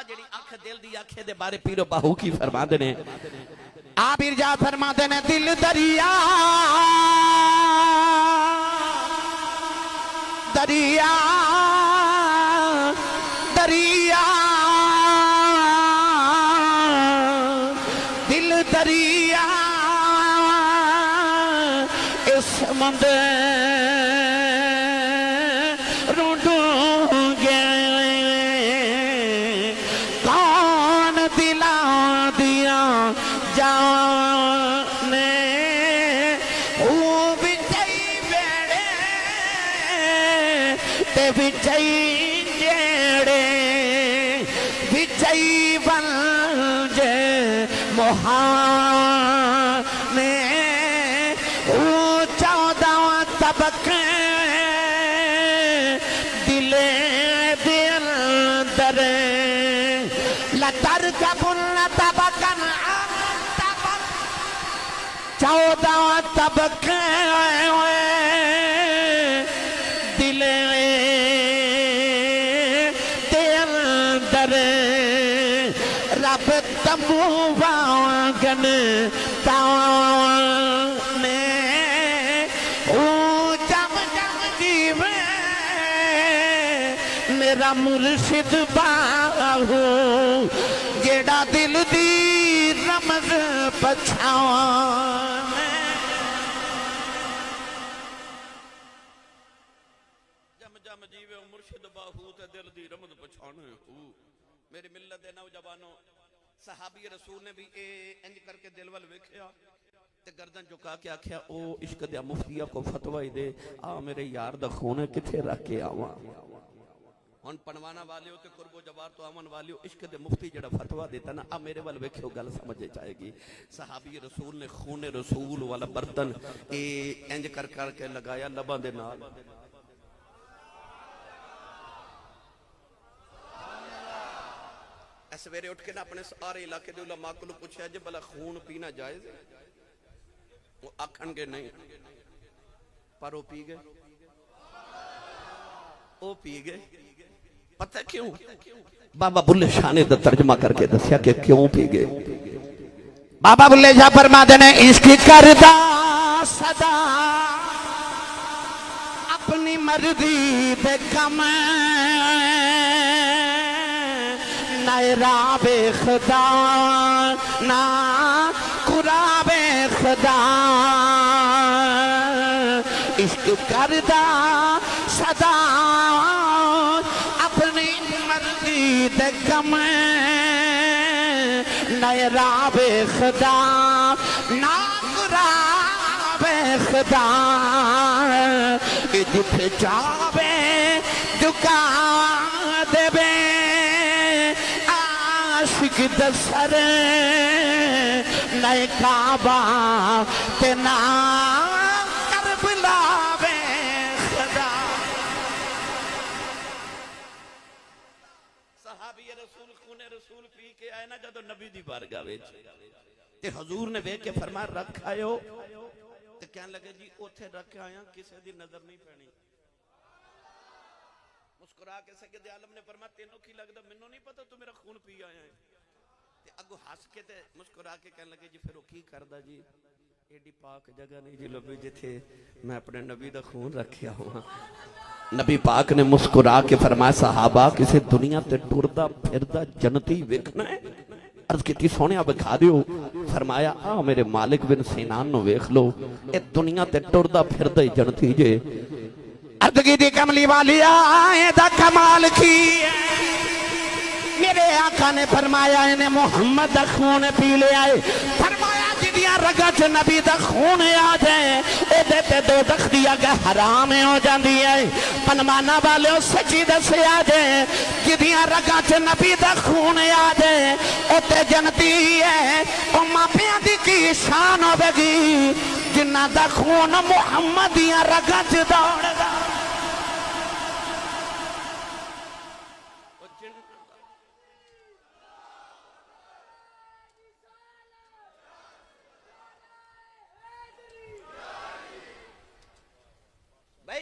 جڑی اکھ دل دی اکھے دے بارے پیرو باہو کی فرما دینے آپ ارجا فرما دینے دل دریا دریا دریا دل دریا اس مندر طبقے دل دل در رب تمو واگن تانے جم جم جیوے میرا مرشد باہو جیڑا دل دی رمز پچھاواں میری ملت دے نوجوانوں صحابی رسول نے بھی انج کر کے دل وال ویکھیا تے گردن جھکا کے آکھیا او عشق دے مفتیہ کو فتوی دے آ میرے یار دا خون کتھے رکھ کے آواں ہن پنوانا والیو تے قرب و جوار تو آمن والیو عشق دے مفتی جڑا فتوی دیتا نا آ میرے وال ویکھیو گل سمجھے جائے گی صحابی رسول نے خون رسول والا برتن انج کر کے لگایا لباں دے نال سویرے اٹھ کے نا اپنے سارے علاقے دے علماء کو پوچھا جے بلا خون پینا جائز ہے وہ آکھن گے نہیں پر وہ پی گئے وہ پی گئے پتہ کیوں بابا بلے شاہ نے ترجمہ کر کے دسیا کہ کیوں پی گئے بابا بلے شاہ فرما دینے عشق کردا صدا اپنی مرضی دے کم راب خدا نا قراب خدا عشق کردہ صدا اپنی مرضی دے کم نئے راب خدا نا قراب خدا جتھے چاہے جکا دے بے عاشق دسر نئے کعبہ تینا کربلا بے خدا صحابی رسول خون رسول پی کے آئے نا جدو نبی دی بارگاہ ویچ تے حضور نے ویک کے فرمایا رکھ آئیو تے کہنے لگے جی اوتھے رکھ آیا کسے دی نظر نہیں پہنی مسکرا کے سید عالم نے فرمایا تینوں کی لگتا منوں نہیں پتا تو میرا خون پی آیا ہے تے اگو ہس کے تے مسکرا کے کہنے لگے جی پھر وہ کی کردا جی ایڈی پاک جگہ نہیں جی لبی جتھے میں اپنے نبی دا خون رکھیا ہوں نبی پاک نے مسکرا کے فرمایا صحابہ کسے دنیا تے ٹردا پھردا جنتی ویکھنا ہے عرض کی سونے آپ بکھا دیو فرمایا میرے مالک بن سینان نو ویکھ لو اے دنیا تے ٹردا پھردا جنتی جے عرض کی دی کملی والی آئے دا کمال کی میرے آقا نے فرمایا انہیں محمد دا خون پی لے آئے فرمایا جدیاں رگا چھ نبی دا خون آ جائے اے دیتے دو دخدیا گا حرام ہو جان دیا ہے پنمانا والے اس سچی دسے آ جائے جدیاں رگا چھ نبی دا خون آ جائے اے تے جنتی ہے او ماں پیاں دی کی شان ہو بگی جنہ دا خون محمدیاں رگا چھ دوڑ گا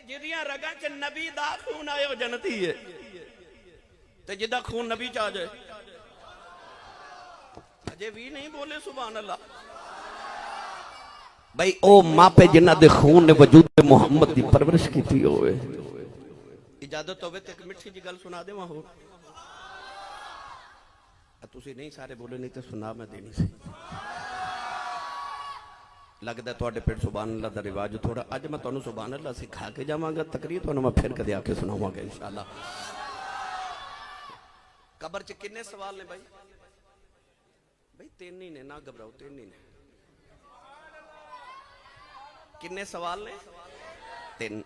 جدیاں رگاں چ نبی دا خون آئے ہو جنتی ہے تے جدہ خون نبی چاہ جائے ہجے بھی نہیں بولے سبحان اللہ بھائی او ماپے جنہ دے خون نے وجود محمد دی پرورش کی تھی ہوئے اجازت ہوئے تے ایک مٹھی جی گل سنا دے وہاں ہو تسی نہیں سارے بولے نہیں تے سنا میں دینی سی لگتا ہے توڑے پیٹ سبحان اللہ دا رواج تھوڑا آج میں تونوں سبحان اللہ سکھا کے جاواں گا تقریر تونوں میں پھر کدے آ کے سناواں گا انشاءاللہ قبر چ کنے سوال نے بھائی بھائی تین ہی نے نہ گھبراؤ تین ہی نے کنے سوال نے تین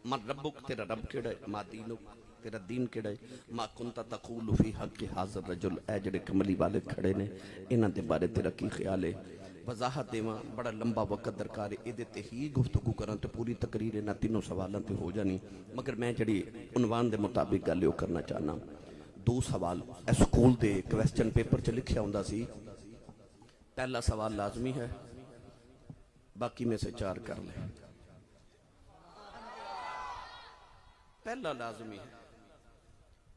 من ربک تیرا رب کیڑا ہے ما دینک تیرا دین کیڑا ہے ما کنتا تقول فی حق حاضر رجل اے جڑے کملی والے کھڑے نے انہاں دے بارے تیرا کی خیال ہے وضاحت دیواں بڑا لمبا وقت درکار ہے ادھے تے ہی گفتگو کرن تے پوری تقریر انہاں تینوں سوالاں تے ہو جانی مگر میں جڑی عنوان دے مطابق گل کرنا چاہنا دو سوال اسکول دے کویسچن پیپر چ لکھیا ہوندا سی پہلا سوال لازمی ہے باقی میں سے چار کر لیں پہلا لازمی ہے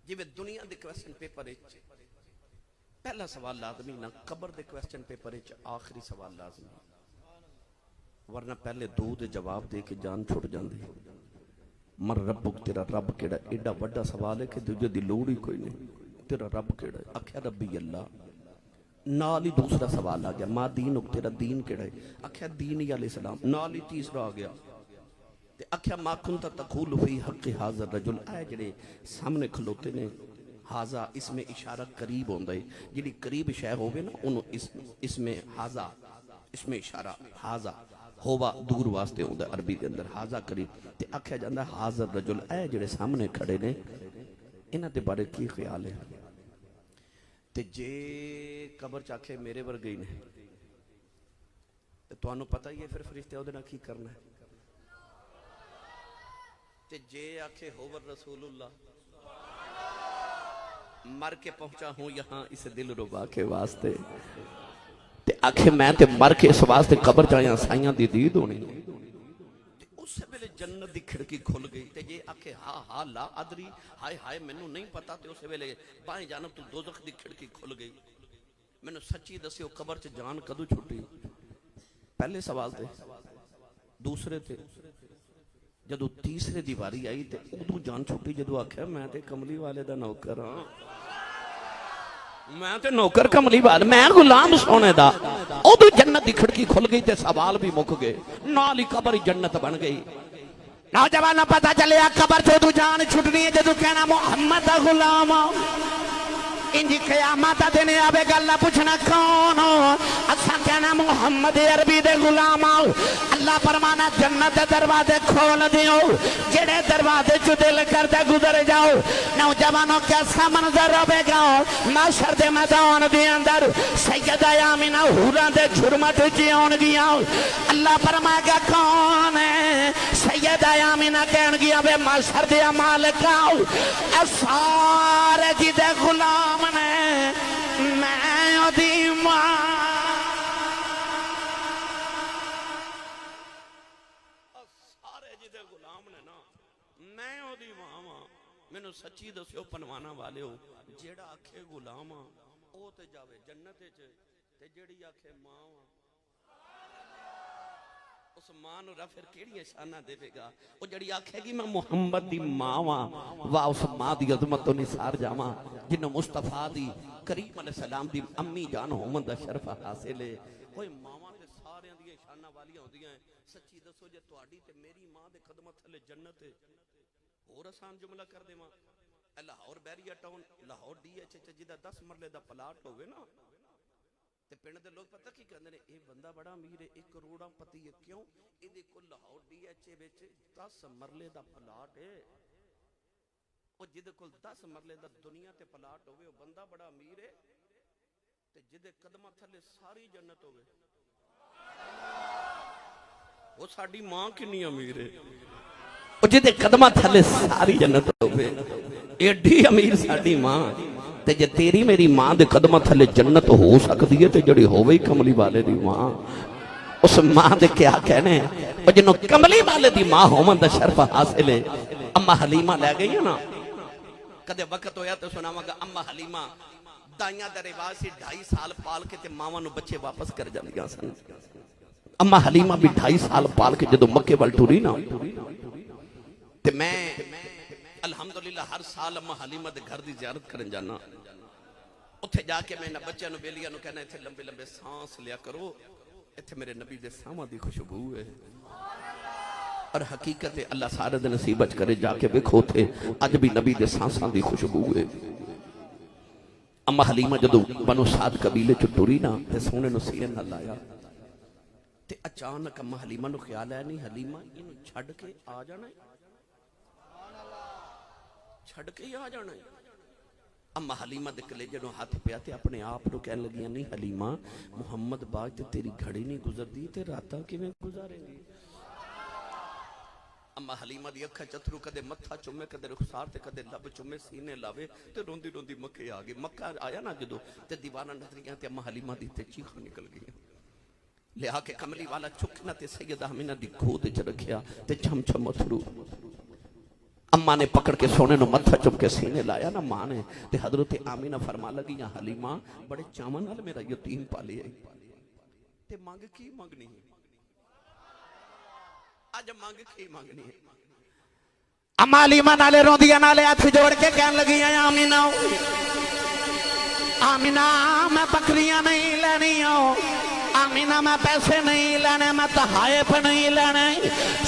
جی میں دنیا دے کویسچن پیپر پہلا سوال لازمی نہ قبر دے کویسچن پیپر آخری سوال لازمی ورنہ پہلے دو دے جواب دے کے جان چھوڑ جاندے مر ربک تیرا رب کیڑا ایڈا وڈا سوال ہے کہ دوجہ دی لوڑ ہی کوئی نہیں تیرا رب کیڑا ہے آکھیا ربی اللہ نال ہی دوسرا سوال آ گیا ما دینک تیرا دین کیڑا ہے آکھیا دین ہی علیہ السلام نال ہی تیسرا آ گیا تے آکھیا ما کنتا تقول فی حق حاضر رجل اے جڑے سامنے کھلوتے نے حاضا اس میں اشارہ قریب ہوندہ ہے جڑی قریب شے ہوگے نا انہوں اس میں حاضا اس میں اشارہ حاضا ہوا دور واسطے ہوندہ عربی کے اندر حاضا قریب تے آکھیا جاندہ حاضر رجل اے جڑے سامنے کھڑے نے انہاں دے بارے کی خیال ہے تے جے قبر چاکھے میرے ور گئی نے تو انہوں پتہ ہی ہے پھر فرشتے ہو دینا کی کرنا ہے تے جے آکھے ہوور رسول اللہ مر کے پہنچا ہوں یہاں اس دل ربا کے واسطے تے آکھے میں تے مر کے اس واسطے قبر جائیاں سائیاں دی دید ہونی تے اس سے پہلے جنت دی کھڑکی کھل گئی تے یہ آکھے ہاں لا ادری ہائے ہائے میں نہیں پتا تے اس سے پہلے بائیں جانب تو دوزخ دی کھڑکی کھل گئی میں نے سچی دسی وہ قبر چ جان کدو چھٹی پہلے سوال تے دوسرے تے جدو تیسرے دیواری آئی تے ادو جان چھوٹی جدو آکھیا میں تے کملی والے دا نوکر ہاں میں تے نوکر کملی والے میں غلام سونے دا ادو جنت دی کھڑکی کھل گئی تے سوال بھی مک گئے نالی قبر جنت بن گئی نوجوانوں پتہ چلیا قبر سے ادو جان چھٹنی ہے جدو کہنا محمد دا غلام انجی قیامت دینے آبے گلہ پوچھنا کون ہو اسا کہنا محمد عربی دے غلام اللہ فرمانا جنت دروازے کھول دیو جڑے دروازے جو دل کردے گزر جاؤ نوجوانوں کیسا منظر ہوے گا معاشر دے میدان دے اندر سیدہ آمینہ حوران دے جرمت جیون گیا اللہ فرمائے گا کون ہے سیدہ آمینہ کہن گیا بے معاشر دے مالک آؤ اے سارے جی دے غلام میں دی ماں سارے جی دے غلام نے نا میں دی ماں میں نو سچی دسیو پنوانا والے ہو جیڑا آکھے غلام او تے جاوے جنت تے جیڑی آکھے ماں اس ماں نو پھر کیڑی شانہ دے گا او جڑی آکھے گی میں محمد دی ماں واہ اس ماں دی عظمت تو نثار جاواں جن مصطفیٰ دی کریم علیہ السلام دی امی جان ہومن دا شرف حاصل ہے کوئی ماواں تے سارے دی شانہ والیاں ہوندیاں سچی دسو جے تہاڈی تے میری ماں دے خدمت تھلے جنت ہے اور آسان جملہ کر دیواں Lahore بیریا town Lahore D H جدا 10 مرلے دا پلاٹ ہوئے نا تے پنڈ دے لوگ پتہ کی کہندے نے اے بندہ بڑا امیر ہے 1 کروڑاں پتی ہے کیوں ایدے کول لاہور ڈی ایچ وچ 10 مرلے دا پلاٹ ہے او جدے کول 10 مرلے دا دنیا تے پلاٹ ہوئے او بندہ بڑا امیر ہے تے جدے قدمہ تھلے ساری جنت ہوئے وہ ساڈی ماں کنی امیر ہے او جدے قدمہ تھلے ساری جنت ہوئے ایڈی امیر ساڈی ماں تے جے تیری میری ماں دے قدمہ تھلے جنت ہو سکتی ہے تے جڑی ہووے کملی والے دی ماں اس ماں دے کیا کہنے ہیں اور جنہوں کملی والے دی ماں ہومن دا شرف حاصل ہے اما حلیمہ لے گئی ہے نا کدے وقت ہویا تو سناواں گا اما حلیمہ دائیاں دا رواج سی 2.5 سال پال کے تے ماواں نو بچے واپس کر جاندیاں سن اما حلیمہ بھی 2.5 سال پال کے جدو مکے وال ٹری نا تے میں الحمدللہ ہر سال اما حلیمہ دے گھر دی زیارت کرن جانا اتھے جا کے میں نہ بچیاں نو بیلیاں نو کہنا اتھے لمبے لمبے سانس لیا کرو اتھے میرے نبی دے ساماں دی خوشبو ہے اور حقیقت ہے اللہ سارے دے نصیبت کرے جا کے بکھو تھے اج بھی نبی دے سانساں دی خوشبو ہے اما حلیمہ جدو بنو سعد قبیلے چ ٹری نا تے سونے نو سینے نہ لایا تے اچانک اما حلیمہ نو خیال ہے نہیں حلیمہ اینو چھڈ کے آ جانا ہے چھڈ کے ہی آ جانا ہے اما حلیمہ دے کلیجے نو ہاتھ پیا تے اپنے آپ نو کہنے لگیاں نہیں حلیمہ محمد باج تے تیری گھڑی نہیں گزردی تے راتاں کیویں گزاریں گی اما حلیمہ دی اکھا چترو کدے متھا چومے کدے رخسار تے کدے لب چومے سینے لاوے تے روندی روندی مکے آگے مکہ آیا نا جدو تے دیوانہ نظریاں تے اما حلیمہ دی تے چیخاں نکل گئی لہا کے کملی والا چکنا تے سیدہ آمینہ دی گود چ رکھیا تے چھم چھم اتھرو اماں نے پکڑ کے سونے نو متھا چم کے سینے لایا نا ماں نے تے حضرت آمینہ فرما لگی یا حلیمہ بڑے چاون نال میرا یتیم پالے آئی تے مانگ کی مانگنی ہے آج مانگ کی مانگنی ہے اما حلیمہ نالے روندیاں نالے ہاتھ جوڑ کے کہن لگی آمینہ آمینہ میں بکریاں نہیں لینی ہوں آمینہ میں پیسے نہیں لینے میں تحائف نہیں لینے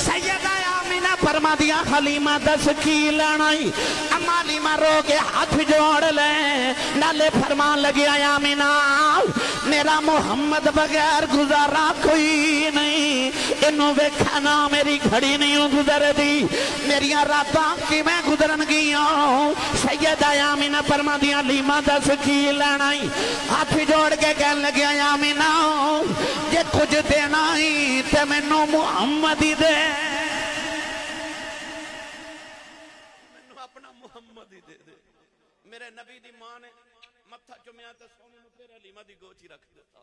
سیدہ آمینہ فرما دیا حلیمہ دس کی لینائی اما حلیمہ رو کے ہاتھ جوڑ لیں نالے فرمان لگی آمینہ میرا محمد بغیر گزارا کوئی نہیں انہوں ویکھانا میری گھڑی نہیں گزر دی میری راتاں کی میں گزرن گیا سیدہ آمینہ فرما دیا حلیمہ دس کی لینائی ہاتھ جوڑ کے کہن لگی آمینہ یہ کچھ دینا ہی تے مینوں محمد ہی دے مینوں اپنا محمد ہی دے دے میرے نبی دی ماں نے متھا چومیا تے سونے نو پھر حلیمہ دی گوچی رکھ دیتا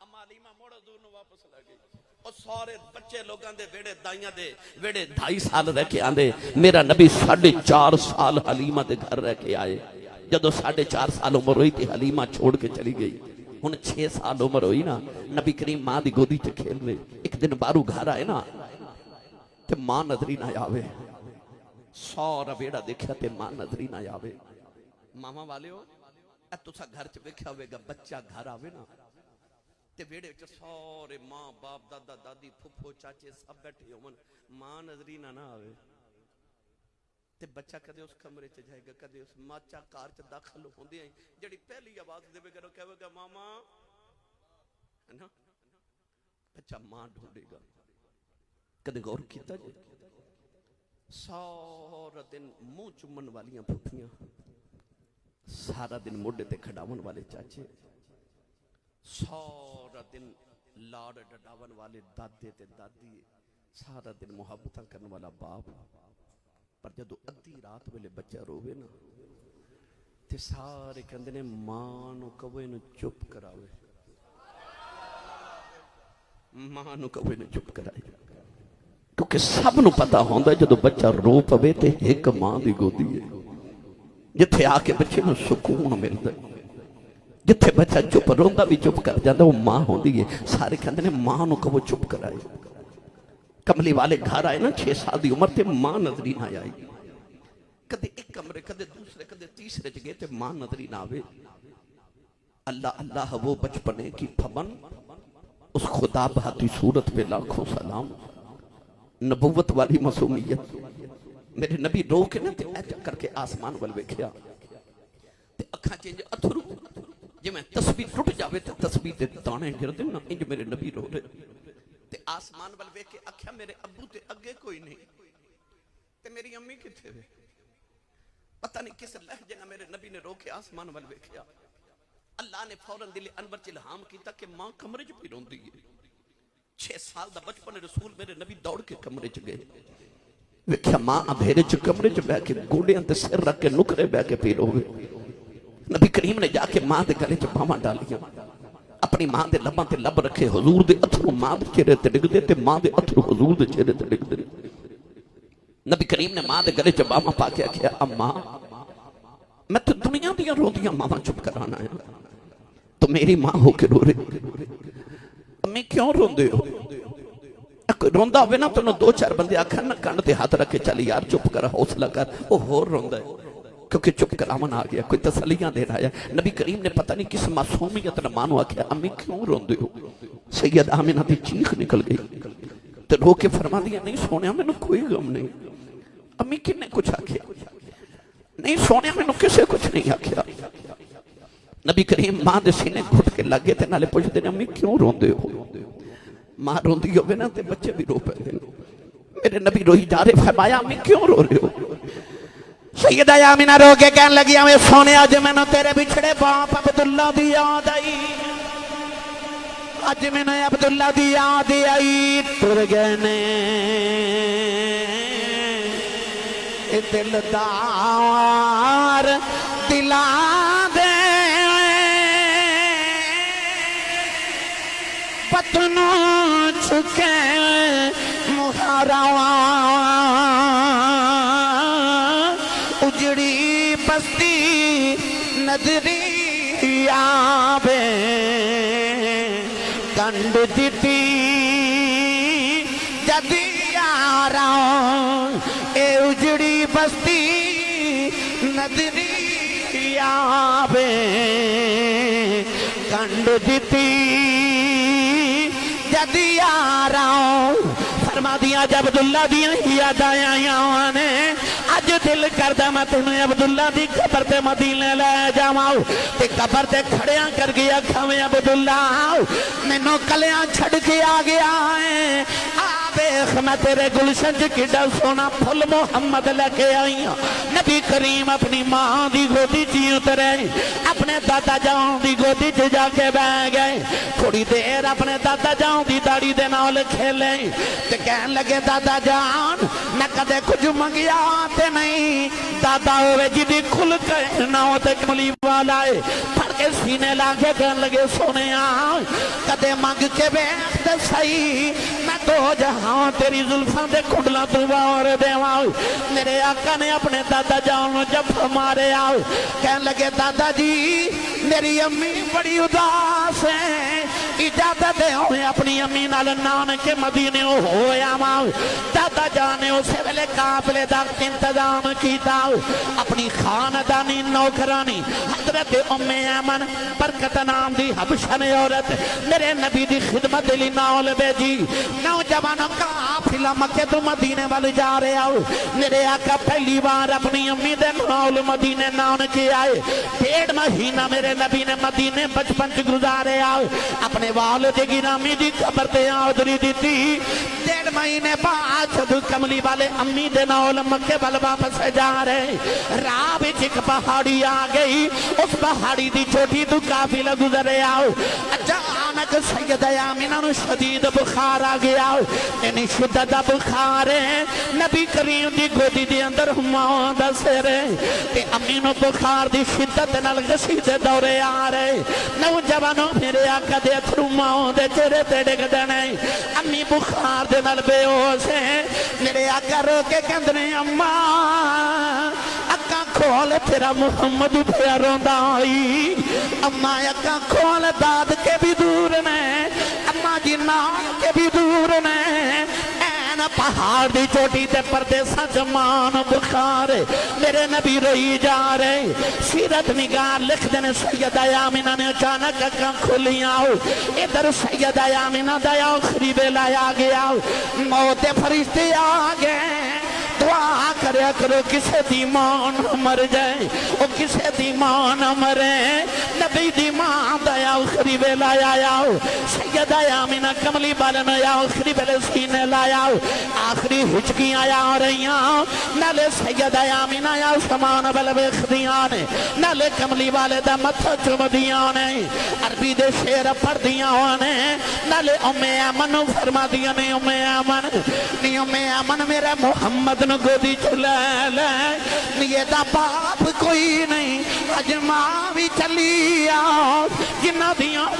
اما حلیمہ موڑ دور نو واپس لے گئی اور سارے بچے لوگاں دے ویڑے دائیاں دے ویڑے 2.5 سال رہ کے آندے میرا نبی 4.5 سال حلیمہ دے گھر رہ کے آئے جدو 4.5 سال عمر ہوئی تھی حلیمہ چھوڑ کے چلی گئی ہن 6 سال عمر ہوئی نا نبی کریم ماں دی گودی چ کھیل رہے ایک دن بارو گھر آئے نا تے ماں نظری نہ آوے سارا بیڑا دیکھا تے ماں نظری نہ آوے ماما والے ہو اے تسا گھر چ ویکھیا ہوے گا بچہ گھر آوے نا تے بیڑے چ سارے ماں باپ دادا دادی پھپھو چاچے سب بیٹھے ہون ماں نظری نہ آوے تے بچہ کدے اس کمرے چ جائے گا کدے اس ماچا کار چ داخل ہوندے ہیں جڑی پہلی آواز دے گا کہے گا ماما ہے نا بچہ ماں ڈھونڈے گا کدے غور کیتا جی سارا دن منہ چومن والیاں پھپھیاں سارا دن موڈے تے کھڈاون والے چاچے سارا دن لاڑ ڈڈاون والے دادے تے دادی سارا دن محبتاں کرن والا باپ پر جدو ادھی رات ویلے بچہ روے نا تے سارے کہندے نے ماں نو کوے نو چپ کراوے ماں نو کوے نو چپ کرائے کیونکہ سب نو پتا ہوندا جدو بچہ رو پوے تے ایک ماں دی گودی ہے جتھے آ کے بچے نو سکون ملدا جتھے بچہ چپ روندا بھی چپ کر جاندا وہ ماں ہوندی ہے سارے کہندے نے ماں نو کوے چپ کرائے کملی والے گھر آئے نا 6 سال دی عمر تے ماں نظری نہ آئی کدے ایک کمرے کدے دوسرے کدے تیسرے جگہ تے ماں نظری نہ آوے اللہ اللہ وہ بچپنے کی پھبن اس خدا بہاتی صورت پہ لاکھوں سلام نبوت والی معصومیت میرے نبی رو کے نا تے ایجا کر کے آسمان وال ویکھیا تے اکھاں چنج اتھرو جے میں تسبیح ٹوٹ جاوے تے تسبیح تے دانے گر دے نا انج میرے نبی رو رہے تے آسمان وال ویکھ کے آکھیا میرے ابو تے اگے کوئی نہیں تے میری امی کتھے وے پتہ نہیں کس لہجے نہ میرے نبی نے رو کے آسمان وال ویکھیا اللہ نے فوراً دل انور چ الہام کیتا کہ ماں کمرے چ پئی روندی ہے 6 سال دا بچپن رسول میرے نبی دوڑ کے کمرے چ گئے ویکھیا ماں اندھیرے چ کمرے چ بیٹھ کے گوڑیاں تے سر رکھ کے نکرے بیٹھ کے پی روے نبی کریم نے جا کے ماں دے گلے چ باواں ڈالیاں اپنی ماں دے لباں تے لب رکھے حضور دے اتھرو ماں دے چہرے تے ڈگ دے تے ماں دے اتھرو حضور دے چہرے تے ڈگ دے نبی کریم نے ماں دے گلے چ باواں پا کے آکھیا اماں میں تو دنیا دیا روندیاں ماما چپ کرانا ہے تو میری ماں ہو کے رو رہی امی کیوں روندے ہو کوئی روندا ہوئے نا تو انہوں دو چار بندے آکھا نا کانڈ تے ہاتھ رکھے چلی یار چپ کر حوصلہ کر وہ ہور روندا ہے کیونکہ چپ کراون آ گیا کوئی تسلیاں دے رہا ہے نبی کریم نے پتہ نہیں کس معصومیت نے مانو آکھیا امی کیوں روندے ہو سید آمنہ دی چیخ نکل گئی تو رو کے فرما دیا نہیں سونے میں کوئی غم نہیں امی کنے کچھ آکھیا نہیں سونے میں کسے کچھ نہیں آکھیا نبی کریم ماں دے سینے گھٹ کے لگے تے نالے پوچھ دے امی کیوں روندے ہو ماں روندی ہوئے نا تے بچے بھی رو پہنے میرے نبی روئی جا رہے فرمایا امی کیوں رو رہے ہو سیدہ آمنہ رو کے کہنے لگی ہمیں سونے آج میں نے تیرے بچھڑے باپ عبداللہ دی یاد آئی آج میں نے عبداللہ دی یاد آئی ٹر گئے نے دلدار دلا دے پتنوں چکے مہاراواں اجڑی بستی نظری آبے کنڈ دیتی جدی آراں اے اجڑی بستی نظری آبے کنڈ دیتی جدی آراں فرما دیا جب عبداللہ دیا یاد آیا نے اج دل کردہ میں تنہیں عبداللہ دی قبر تے مدینے لے جاؤں تے قبر تے کھڑیاں کر گیا کھویں عبداللہ میں نو کلیاں چھڑ کے آ گیا ہے آبیخ میں تیرے گلشن جکڑا سونا پھل محمد لے کے آئی نبی کریم اپنی ماں دی گودی چی اترے اپنے دادا جاؤں دی گودی چی جا کے بہ گئے تھوڑی دیر اپنے دادا جاؤں دی داڑی دے نال کھیلے تے کہن لگے دادا جان میں کدے کچھ منگیا تے نہیں دادا ہوئے جدی کھل کے ناؤ تے کملی والا ہے پھر کے سینے لاکھے کہن لگے سونے آن کدے مانگ کے بیٹھ دے صحیح میں تو جہاں تیری ظلفاں دے کھڑلا تو باور دے واؤ میرے آقا نے اپنے دادا جاؤں جب ہمارے آؤ کہن لگے دادا جی میری امی بڑی اداس ہے اجازت دے ہوئے اپنی امی نال نان کے مدینے ہویا ماں دادا جانے اسے ویلے قافلے دا انتظام کیتا اپنی خاندانی نوکرانی حضرت ام ایمن برکت نام دی حبشن عورت میرے نبی دی خدمت لی ناول بیجی نوجوانوں قافلہ مکہ تو مدینے والے جا رہے آؤ میرے آقا پہلی بار اپنی امی دے ناول مدینے نان کے آئے 1.5 مہینہ میرے نبی نے مدینے بچپن چ گزارے آؤ اپنے والد گرامی دی قبر تے آدری دیتی 1.5 مہینے بعد جب کملی والے امی دے نال مکے وال واپس جا رہے راہ وچ ایک پہاڑی آ گئی اس پہاڑی دی چوٹی تو قافلہ گزرے آؤ اچانک سیدہ آمنہ نو شدید بخار آ گیا انہی شدت بخار ہے نبی کریم دی گودی دی اندر ہماں دا سرے تے امی نو بخار دی شدت نال غسید دورے آ رہے نوجوانوں میرے آقا دے اتھرماؤں دے چہرے تے ڈگ دینے امی بخار دے نال بے ہوش ہے میرے آقا رو کے کہندنے اماں اکا کھول تیرا محمد پہ روندا آئی اماں اکا کھول داد کے بھی دور نے اماں جی نام کے بھی دور نے این پہاڑ دی چوٹی تے پردیسا جمان بخار میرے نبی روئی جا رہے سیرت نگار لکھ دینے سیدہ آمنہ نے اچانک اکا کھلی آؤ ادھر سیدہ آمنہ دیا آخری بیلا آ گیا موت فرشتے آ گئے دعا کریا کرو کسے دیمان مر جائے او کسے دیمان مرے نبی دیمان دیا آخری بیلا آیا سیدہ آمنہ کملی بالن آیا آخری بیلے سینے لایا آخری ہچکی آیا رہیاں نالے سیدہ آمنہ آیا سمان بلوے خدیانے نالے کملی والے دا متھا چم دیانے عربی دے شیر پڑھ دیانے نالے ام ایمن فرما دیانے ام ایمن نی ام ایمن میرے محمد نو گودی چلے لے نیے دا باپ کوئی نہیں اج ماں بھی چلی آؤ جنہ دیاں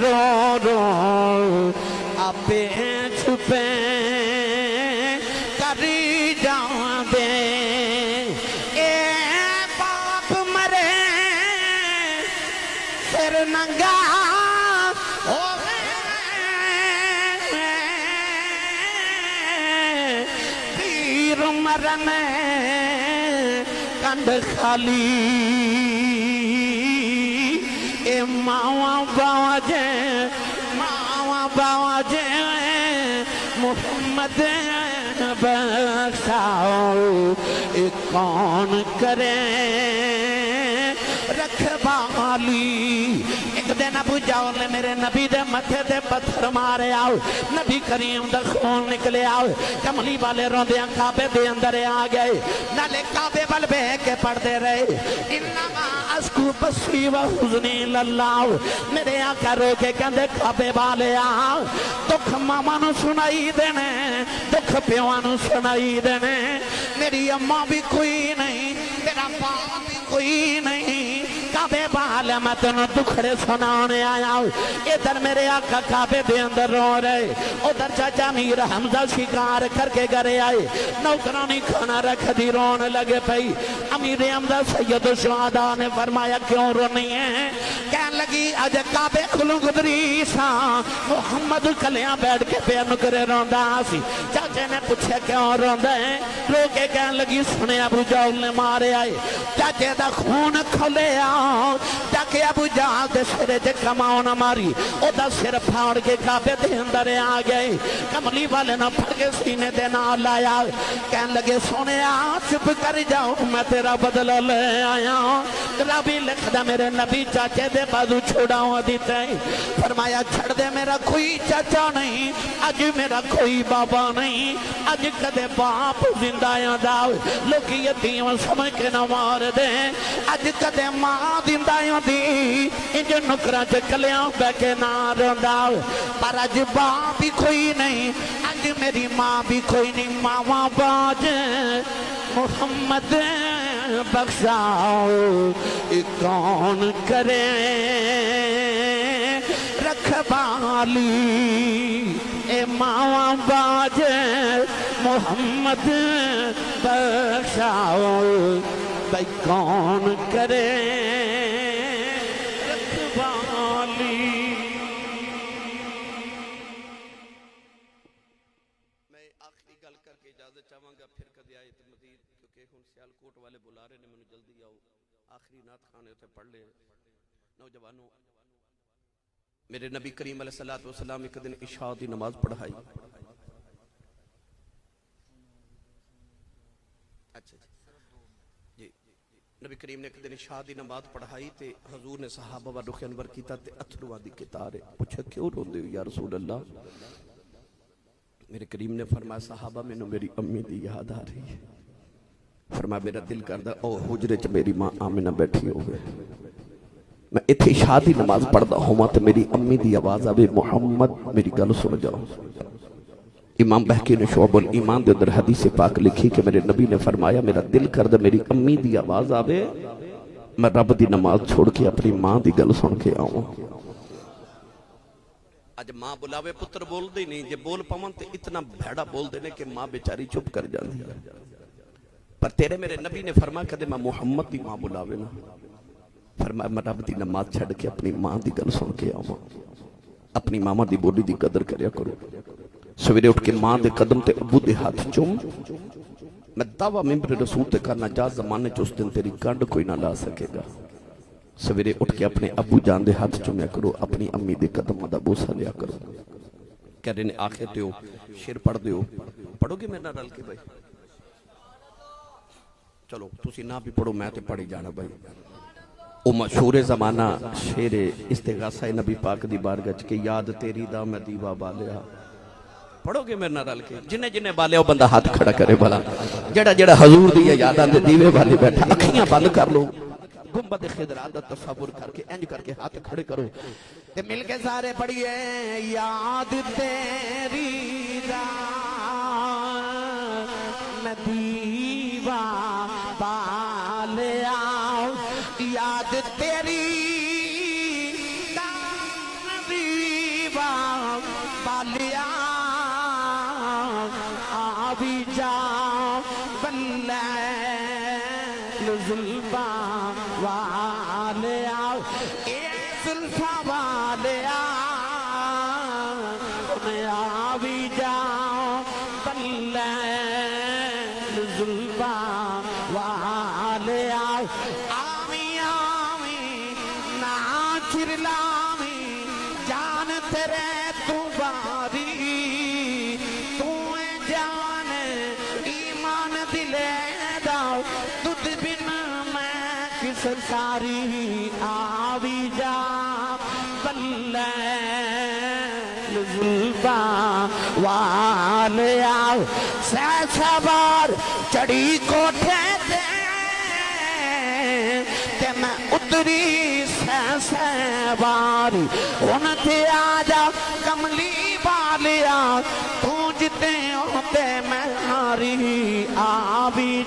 رو رو آپے چھپے کری جاؤں دے اے باپ مرے پھر ننگا ہوئے پیر مرن کنڈ خالی اے ماوا باوا جے محمد بخشاؤ اے کون کرے رکھوالی ایک دن ابو جہل نے میرے نبی دے متھے دے پتھر مارے آؤ نبی کریم دا خون نکلے آؤ کملی والے روندیاں کعبے دے اندر آ گئے نالے کعبے بل بے کے پڑھ دے رہے انما اسکو بسی و حزنی للہ میرے آقا رو کے کہندے کعبے والے آؤ دکھ ماما نو سنائی دینے دکھ پیوانو سنائی دینے میری اماں بھی کوئی نہیں میرا باپ بھی کوئی نہیں کعبے والے میں تنوں دکھڑے سنانے آیا ہوں ادھر میرے آقا کعبے دے اندر رو رہے ادھر چاچا میر حمزہ شکار کر کے گھرے آئے نوکرانی کھانا رکھ دی رون لگے پئی امیر حمزہ سید الشہداء نے فرمایا کیوں رونی ہے کہنے لگی آج کعبے کھلوں گدری سا محمد کلیاں بیٹھ کے پہ نکرے روندہ سی چاچے نے پوچھے کیوں روندہ ہے رو کے کہنے لگی سنے ابو جہل نے مارے آئے چاچے دا خون کھلے آؤ تاکہ ابو جہل دے سرے جے کماؤ نہ ماری او دا سر پھاڑ کے کعبے دے اندر آ گئے کملی والے نہ پھڑ کے سینے دے نہ لایا کہنے لگے سونے چپ کر جاؤ میں تیرا بدلہ لے آیا ربی لکھ دا میرے نبی چاچے دے بازو چھوڑاؤں دیتے فرمایا چھڑ دے میرا کوئی چاچا نہیں آج میرا کوئی بابا نہیں آج کدے باپ زندہ یاداؤ لوگ یتیم سمجھ کے نہ مار دے آج کدے ماں زندہ یادی انجھے نکرہ چکلیاں بے کے نہ رونداؤ پر آج باپ بھی کوئی نہیں آج میری ماں بھی کوئی نہیں ماں باج محمد بخشاؤ کون کرے رکھوالی اے ماں باج محمد بخشاؤ بھائی کون کرے رکھوالی میں آخری گل کر کے اجازت چاہوں گا پھر کدی آئے تو مزید کیونکہ ہن سیالکوٹ والے بلا رہے نے میں جلدی آؤ آخری نعت خانے ہوتے پڑھ لے نوجوانوں میرے نبی کریم علیہ السلام ایک دن عشاء دی نماز پڑھائی اچھا جی نبی کریم نے ایک دن عشاء دی نماز پڑھائی تے حضور نے صحابہ و رخ انور کیتا تے اتھرواں دی کتارے پوچھا کیوں روندے ہو یا رسول اللہ میرے کریم نے فرمایا صحابہ میں نے میری امی دی یاد آ رہی ہے فرمایا میرا دل کردہ او حجرے چ میری ماں آمنہ بیٹھی ہوئے میں اتھی شادی نماز پڑھتا ہوں تو میری امی دی آواز آوے محمد میری گل سن جاؤ امام بہکی نے شعب الایمان دے اندر حدیث پاک لکھی کہ میرے نبی نے فرمایا میرا دل کردہ میری امی دی آواز آوے میں رب دی نماز چھوڑ کے اپنی ماں دی گل سن کے آؤں آج ماں بلاوے پتر بول دے نہیں جے بول پاون تے اتنا بھیڑا بول دینے کہ ماں بیچاری چپ کر جاندی پر تیرے میرے نبی نے فرمایا کہ میں محمد دی ماں بلاوے نا فرمایا میں رب دی نماز چھڑ کے اپنی ماں دی گل سن کے آؤں اپنی ماما دی بولی دی قدر کریا کرو سویرے اٹھ کے ماں دے قدم تے ابو دے ہاتھ چوم میں دعویٰ ممبر رسول تے کرنا جا زمانے چوس دن تیری کانڈ کوئی نہ لا سکے گا سویرے اٹھ کے اپنے ابو جان دے ہاتھ چومیا کرو اپنی امی دے قدم مدہ بوسا لیا کرو کہہ رہے نے آنکھیں دیو شیر پڑھ دیو پڑھو گے میرا رل کے بھائی چلو تسی نہ بھی پڑھو میں تے پڑھی جانا بھائی او مشہور زمانہ شیر استغاثہ نبی پاک دی بارگاہ کہ یاد تیری دا میں دیوا بالیا پڑھو گے میرے نہ رل کے جنہیں جنہیں بالیا وہ بندہ ہاتھ کھڑا کرے بھلا جڑا جڑا حضور دی یاداں دے دیوے والے بیٹھا اکھیاں بند کر لو گنبد خضرا دا تصور کر کے انج کر کے ہاتھ کھڑے کرو تے مل کے سارے پڑھیے یاد تیری دا میں دیوا بالیا یاد تیری بالیا آوی جا بلے زلفا والیا اے زلفا والیا آوی جا بلے زلفا والیا آمی آمی ناچر لامی جان تیرے تو باری تو جان ایمان دلے داؤ تجھ بن میں کس ساری آوی جا بلے زلفا والیا سیسا بار چڑی کوٹھے تے میں اتری سیسے باری ان تے آجا کملی بالیا تو جتے ہوتے میں ہاری آوی